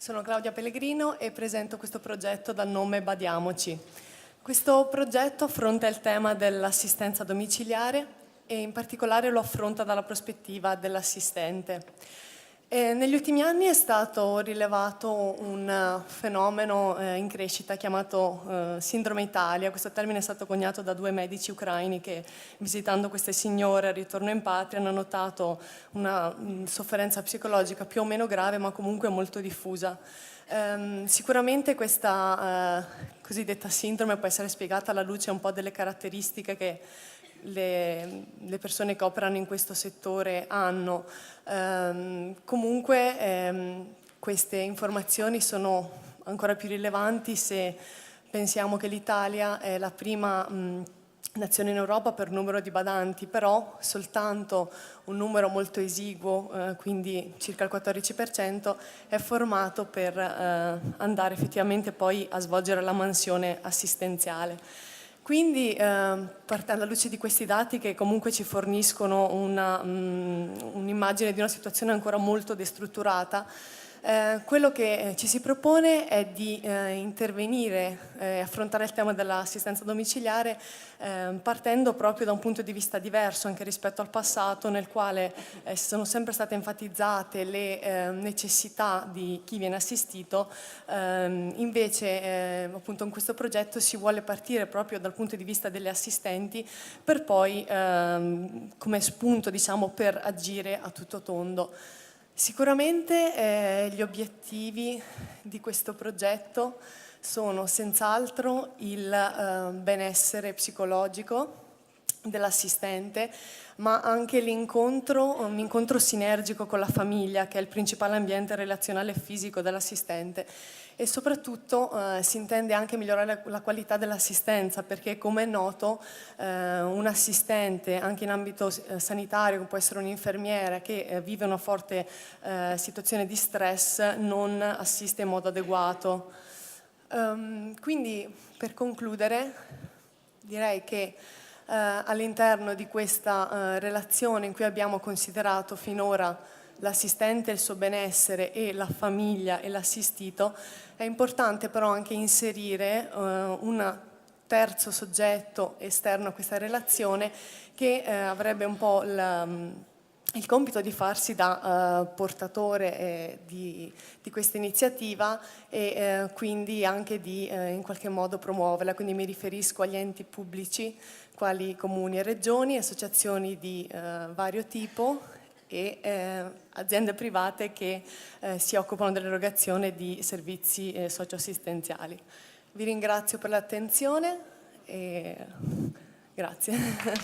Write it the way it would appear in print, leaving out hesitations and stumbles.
Sono Claudia Pellegrino e presento questo progetto dal nome Badiamoci. Questo progetto affronta il tema dell'assistenza domiciliare e in particolare lo affronta dalla prospettiva dell'assistente. Negli ultimi anni è stato rilevato un fenomeno in crescita chiamato Sindrome Italia. Questo termine è stato coniato da 2 medici ucraini che, visitando queste signore al ritorno in patria, hanno notato una sofferenza psicologica più o meno grave, ma comunque molto diffusa. Sicuramente questa cosiddetta sindrome può essere spiegata alla luce un po' delle caratteristiche che le persone che operano in questo settore hanno. Comunque queste informazioni sono ancora più rilevanti se pensiamo che l'Italia è la prima nazione in Europa per numero di badanti, però soltanto un numero molto esiguo, quindi circa il 14%, è formato per andare effettivamente poi a svolgere la mansione assistenziale. Quindi, partendo alla luce di questi dati che comunque ci forniscono un'immagine di una situazione ancora molto destrutturata, quello che ci si propone è di intervenire e affrontare il tema dell'assistenza domiciliare partendo proprio da un punto di vista diverso anche rispetto al passato, nel quale sono sempre state enfatizzate le necessità di chi viene assistito. Invece appunto in questo progetto si vuole partire proprio dal punto di vista delle assistenti per poi come spunto, diciamo, per agire a tutto tondo. Sicuramente gli obiettivi di questo progetto sono senz'altro il benessere psicologico dell'assistente, ma anche un incontro sinergico con la famiglia, che è il principale ambiente relazionale e fisico dell'assistente. E soprattutto si intende anche migliorare la qualità dell'assistenza, perché come è noto un assistente anche in ambito sanitario, come può essere un'infermiera che vive una forte situazione di stress, non assiste in modo adeguato. Quindi per concludere direi che all'interno di questa relazione in cui abbiamo considerato finora l'assistente e il suo benessere e la famiglia e l'assistito, è importante però anche inserire un terzo soggetto esterno a questa relazione che avrebbe un po' il compito di farsi da portatore di questa iniziativa e quindi anche di in qualche modo promuoverla. Quindi mi riferisco agli enti pubblici quali comuni e regioni, associazioni di vario tipo e aziende private che si occupano dell'erogazione di servizi socioassistenziali. Vi ringrazio per l'attenzione e grazie.